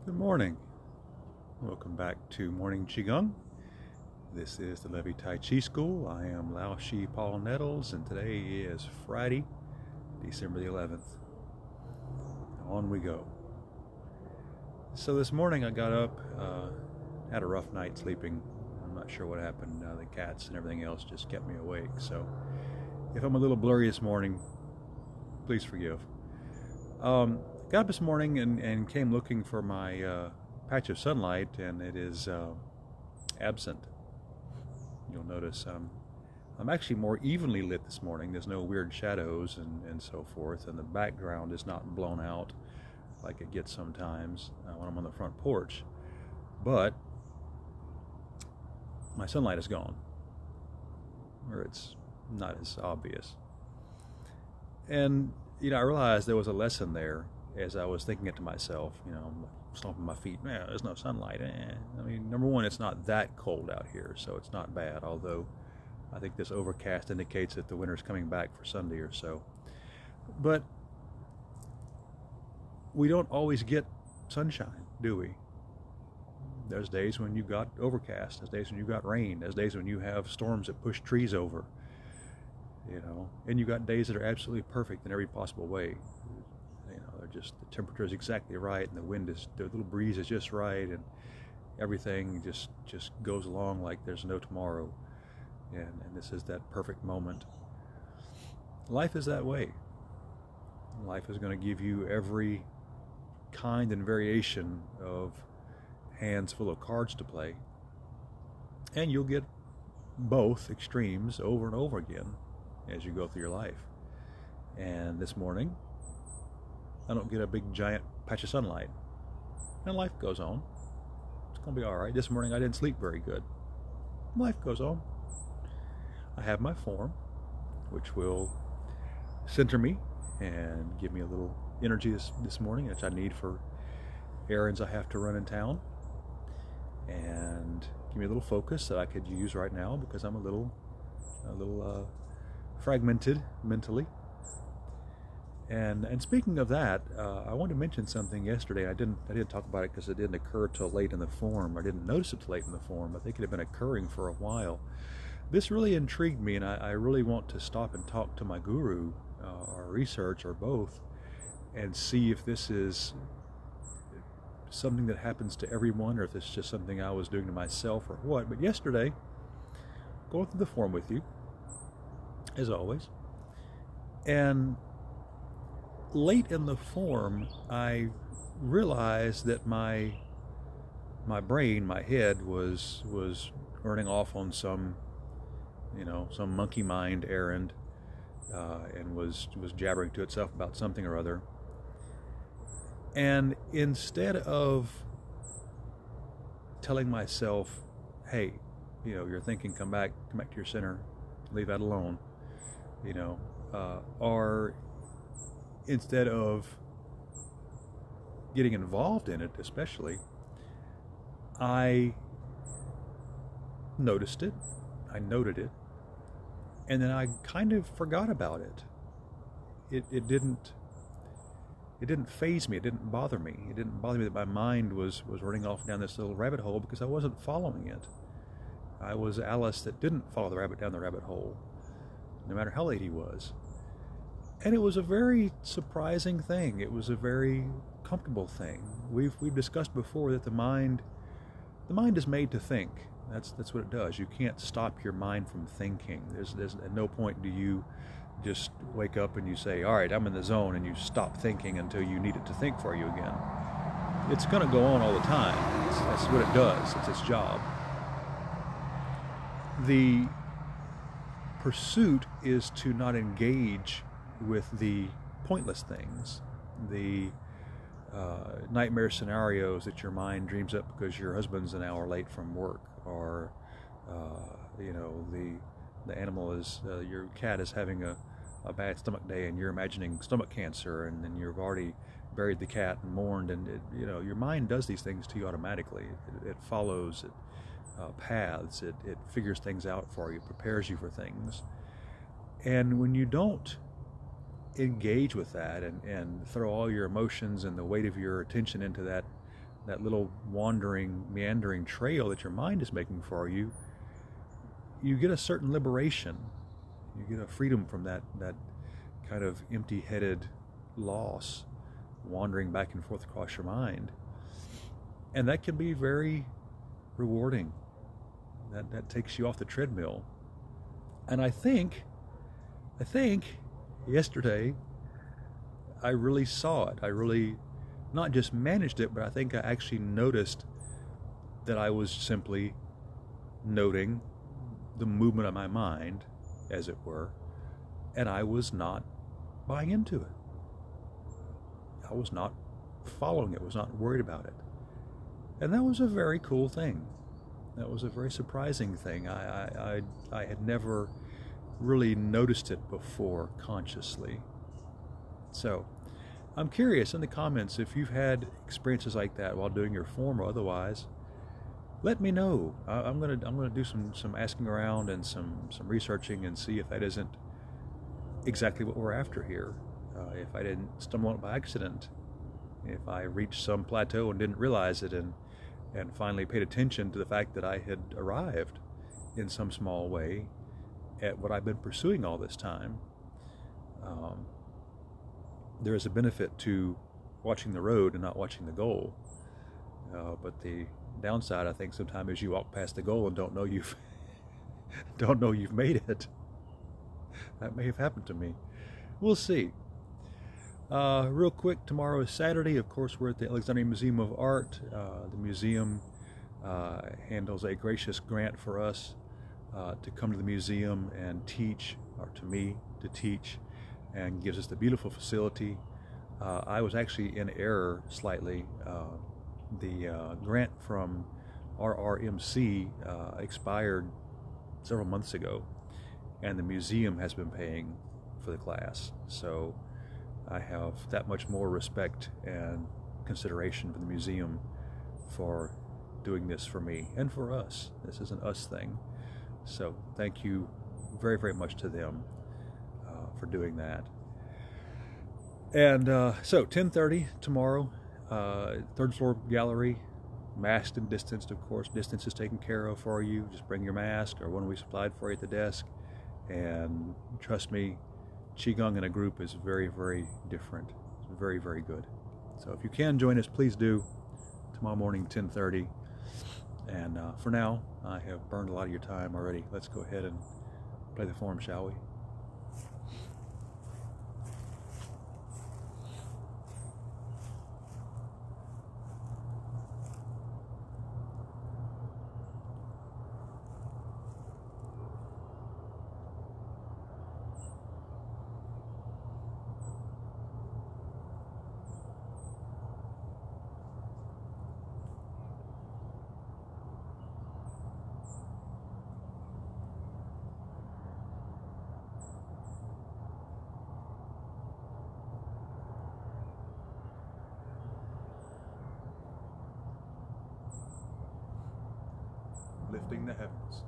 Good morning. Welcome back to Morning Qigong. This is the Levy Tai Chi School. I am Lao Shi Paul Nettles, and today is Friday, December the 11th. On we go. So this morning I got up, had a rough night sleeping. I'm not sure what happened. The cats and everything else just kept me awake. So if I'm a little blurry this morning, please forgive. Got up this morning and came looking for my patch of sunlight, and it is absent. You'll notice I'm actually more evenly lit this morning. There's no weird shadows and so forth, and the background is not blown out like it gets sometimes when I'm on the front porch. But my sunlight is gone, or it's not as obvious. And I realized there was a lesson there as I was thinking it to myself. I'm stomping my feet. Man, there's no sunlight. I mean, number one, it's not that cold out here, so it's not bad. Although I think this overcast indicates that the winter's coming back for Sunday or so. But we don't always get sunshine, do we? There's days when you got overcast. There's days when you got rain. There's days when you have storms that push trees over. And you got days that are absolutely perfect in every possible way. They're just, the temperature is exactly right, and the little breeze is just right, and everything just goes along like there's no tomorrow. And this is that perfect moment. Life is that way. Life is going to give you every kind and variation of hands full of cards to play, and you'll get both extremes over and over again as you go through your life. And this morning, I don't get a big giant patch of sunlight, and life goes on. It's going to be all right. This morning I didn't sleep very good. Life goes on. I have my form, which will center me and give me a little energy this morning, which I need for errands I have to run in town, and give me a little focus that I could use right now because I'm a little fragmented mentally. And speaking of that, I wanted to mention something yesterday. I didn't talk about it because it didn't occur till late in the form. I didn't notice it till late in the form. I think it had been occurring for a while. This really intrigued me, and I really want to stop and talk to my guru, or research, or both, and see if this is something that happens to everyone, or if it's just something I was doing to myself, or what. But yesterday, going through the form with you, as always, and late in the form, I realized that my brain, my head, was running off on some monkey mind errand, and was jabbering to itself about something or other. And instead of telling myself, hey, you're thinking, come back to your center, leave that alone, or instead of getting involved in it, especially, I noticed it, I noted it, and then I kind of forgot about it. It didn't faze me. It didn't bother me. It didn't bother me that my mind was running off down this little rabbit hole, because I wasn't following it. I was Alice that didn't follow the rabbit down the rabbit hole, no matter how late he was. And it was a very surprising thing. It was a very comfortable thing. We've discussed before that the mind is made to think. That's what it does. You can't stop your mind from thinking. There's at no point do you just wake up and you say, all right, I'm in the zone, and you stop thinking until you need it to think for you again. It's going to go on all the time. That's what it does. It's its job. The pursuit is to not engage with the pointless things, the nightmare scenarios that your mind dreams up because your husband's an hour late from work, or the animal is your cat is having a bad stomach day, and you're imagining stomach cancer, and then you've already buried the cat and mourned, and your mind does these things to you automatically. It follows paths. It figures things out for you, prepares you for things. And when you don't engage with that and throw all your emotions and the weight of your attention into that little wandering, meandering trail that your mind is making for you, you get a certain liberation. You get a freedom from that kind of empty-headed loss wandering back and forth across your mind. And that can be very rewarding. That takes you off the treadmill. And I think yesterday I really saw it. I really not just managed it, but I think I actually noticed that I was simply noting the movement of my mind, as it were, and I was not buying into it. I was not following it, was not worried about it. And that was a very cool thing. That was a very surprising thing. I had never really noticed it before consciously. So I'm curious in the comments if you've had experiences like that while doing your form or otherwise. Let me know. I'm gonna do some asking around and some researching and see if that isn't exactly what we're after here. If I didn't stumble on it by accident, if I reached some plateau and didn't realize it, and finally paid attention to the fact that I had arrived in some small way at what I've been pursuing all this time. There is a benefit to watching the road and not watching the goal. But the downside, I think, sometimes is you walk past the goal and don't know you've made it. That may have happened to me. We'll see. Real quick, tomorrow is Saturday. Of course, we're at the Alexandria Museum of Art. The museum handles a gracious grant for us to come to the museum and teach, or to me to teach, and gives us the beautiful facility. I was actually in error slightly. The grant from RRMC expired several months ago, and the museum has been paying for the class. So I have that much more respect and consideration for the museum for doing this for me and for us. This is an us thing. So thank you very, very much to them for doing that. And so 10:30 tomorrow, third floor gallery, masked and distanced, of course. Distance is taken care of for you. Just bring your mask or one we supplied for you at the desk. And trust me, Qigong in a group is very, very different. It's very, very good. So if you can join us, please do. Tomorrow morning, 10:30. And for now, I have burned a lot of your time already. Let's go ahead and play the form, shall we? Lifting the heavens.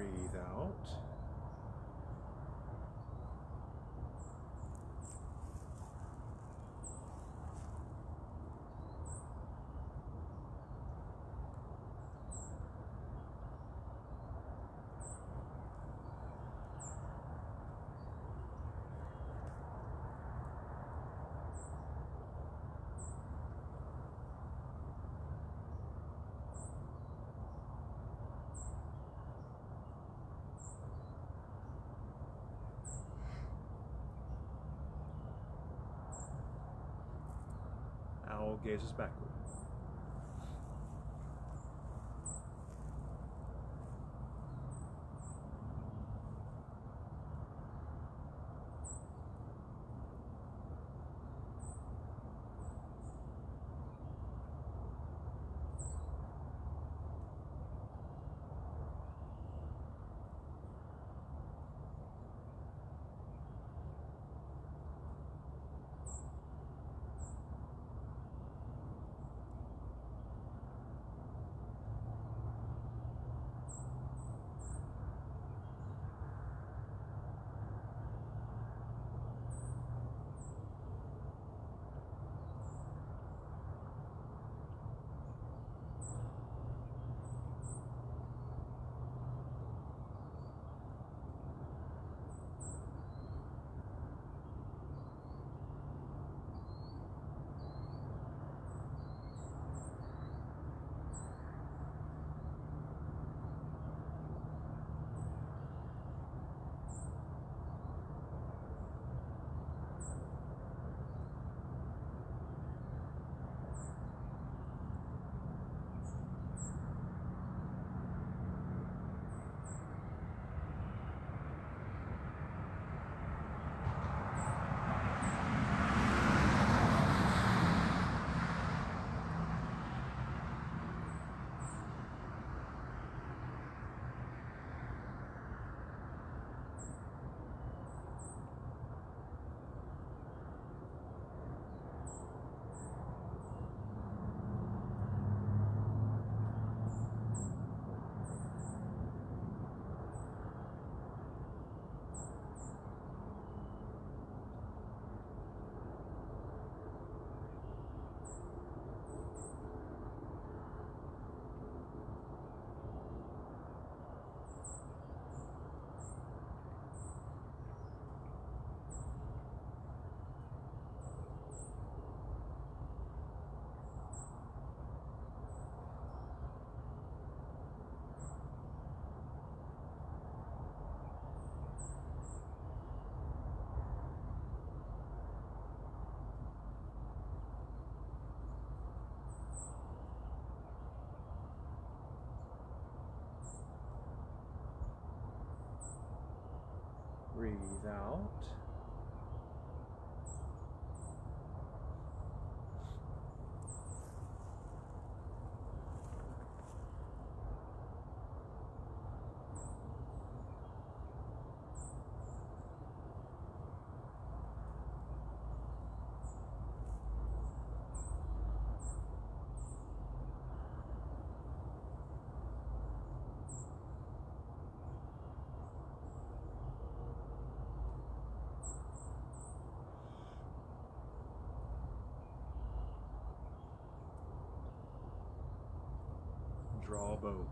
Breathe out. Owl gazes backward. Breathe out. Draw a bow.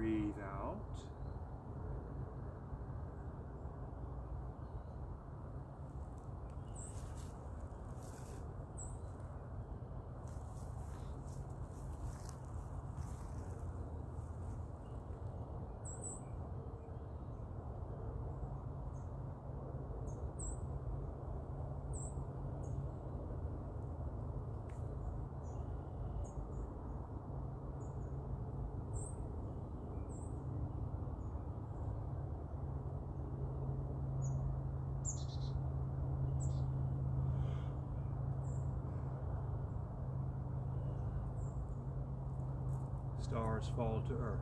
Breathe out. Stars fall to earth.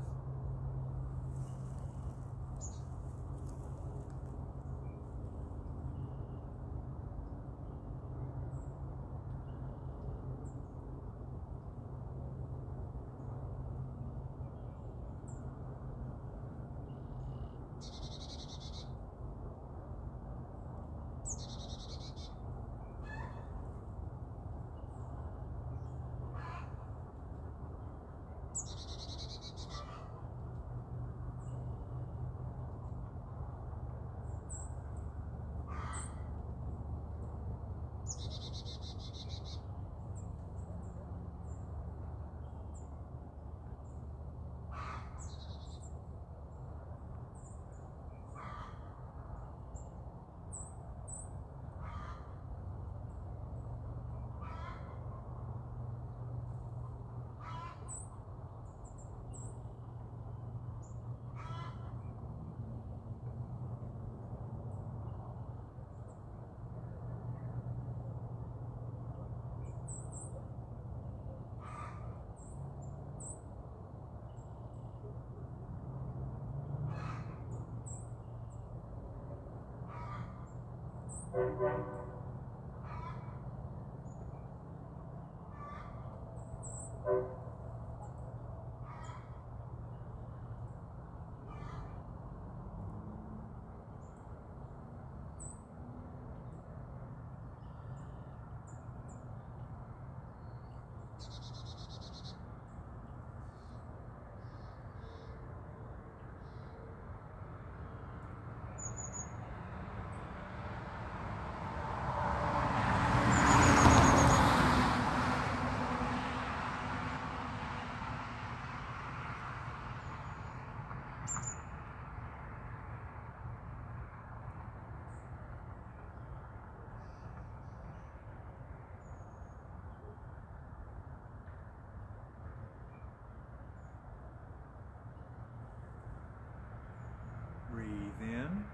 Breathe in.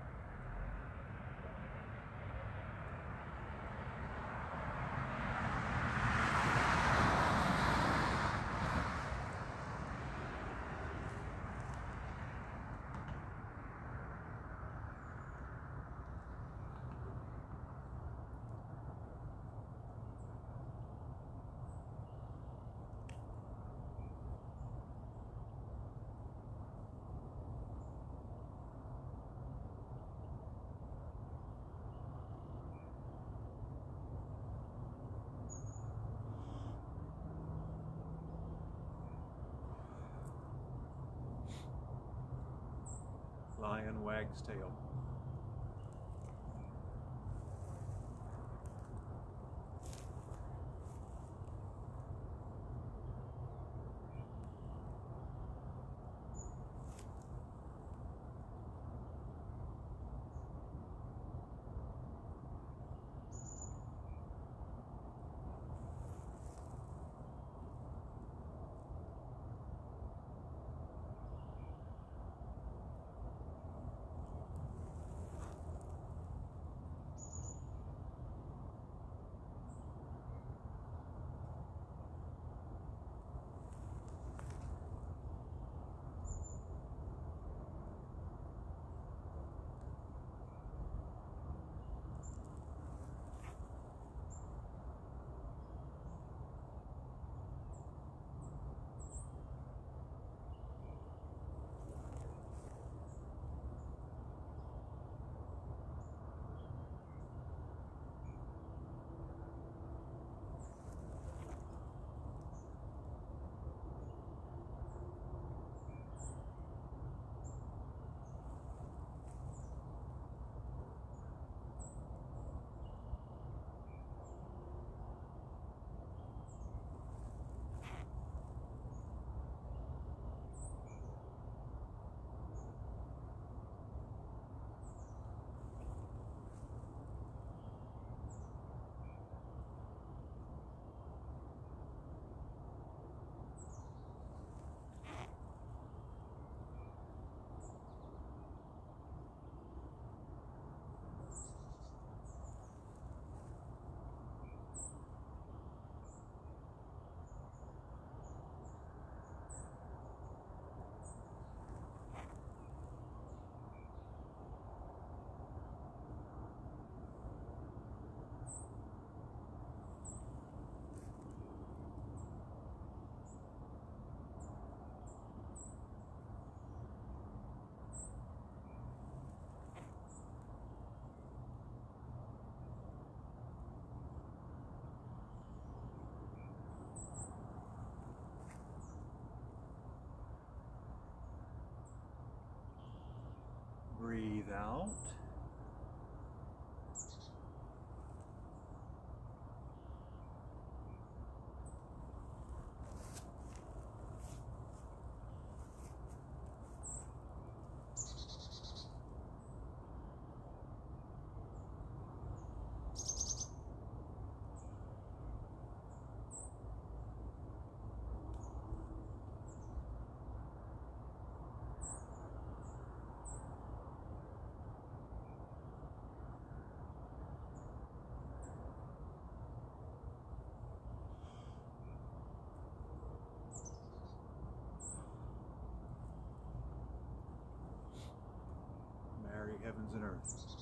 Lion wags tail. Breathe out. Marry heavens and earth.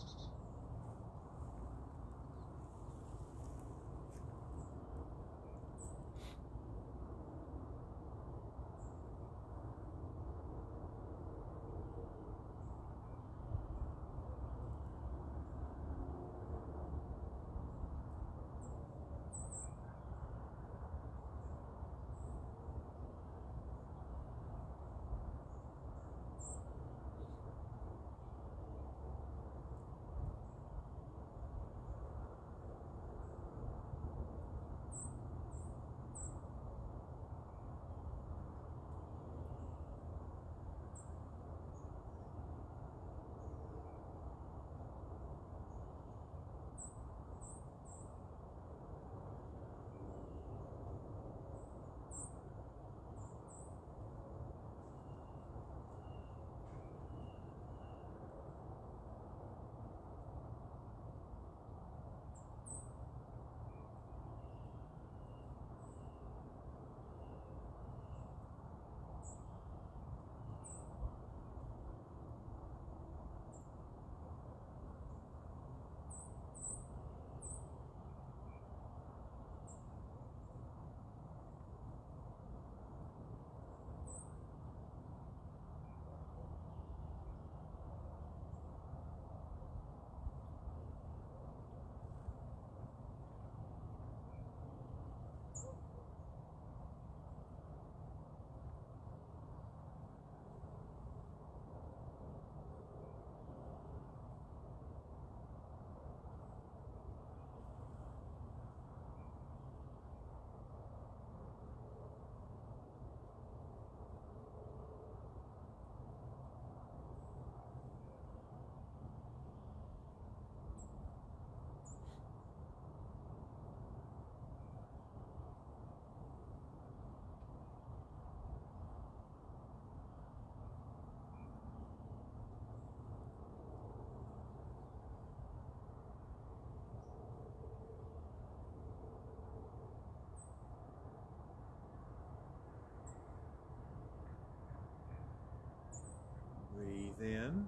Breathe in.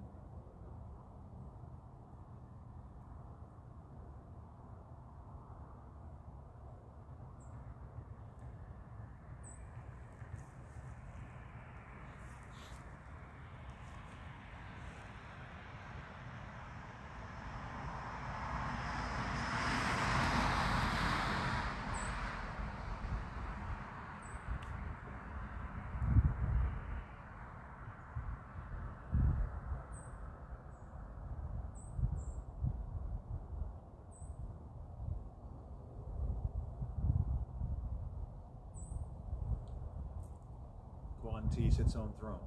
Quan Ti sits on throne.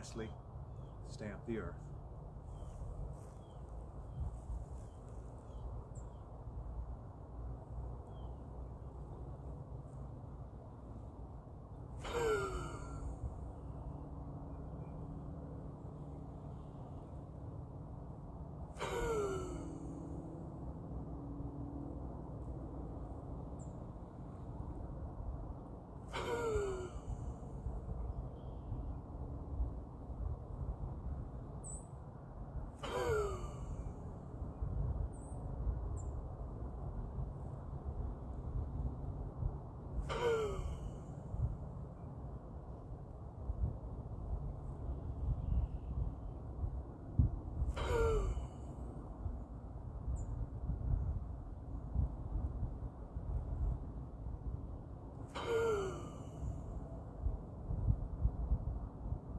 lastly, stamp the earth.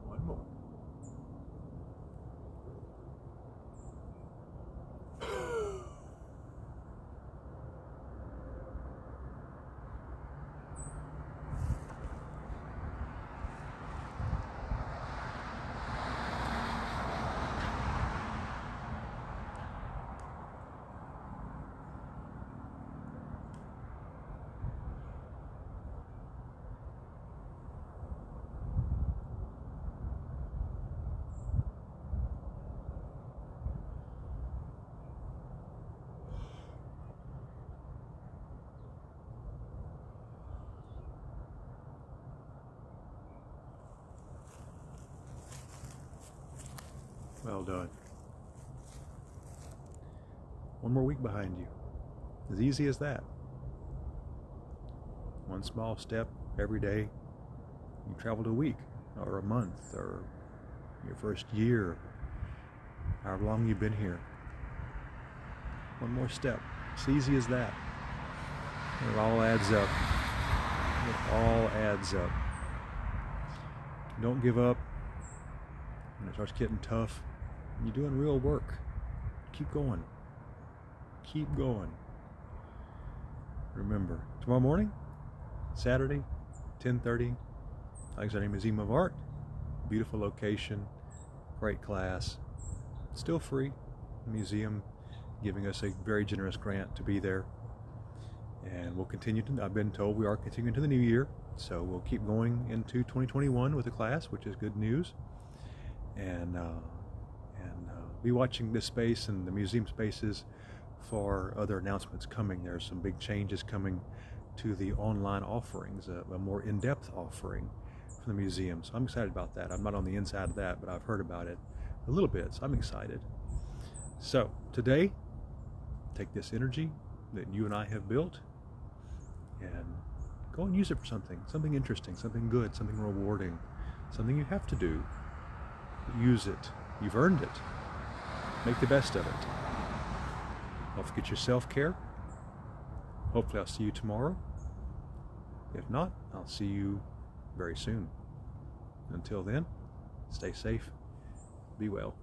One more. Well done. One more week behind you. As easy as that. One small step every day. You traveled a week or a month or your first year, however long you've been here. One more step. It's easy as that. And it all adds up. It all adds up. Don't give up. When it starts getting tough, you're doing real work. Keep going. Keep going. Remember, tomorrow morning, Saturday, 10:30, Alexandria Museum of Art. Beautiful location, great class. Still free. The museum giving us a very generous grant to be there. And we'll continue to, I've been told we are continuing to the new year, so we'll keep going into 2021 with the class, which is good news. And be watching this space and the museum spaces for other announcements coming. There's some big changes coming to the online offerings, a more in-depth offering for the museum. So I'm excited about that. I'm not on the inside of that, but I've heard about it a little bit, so I'm excited. So today, take this energy that you and I have built and go and use it for something interesting, something good, something rewarding, something you have to do. Use it. You've earned it. Make the best of it. Don't forget your self-care. Hopefully I'll see you tomorrow. If not, I'll see you very soon. Until then, stay safe. Be well.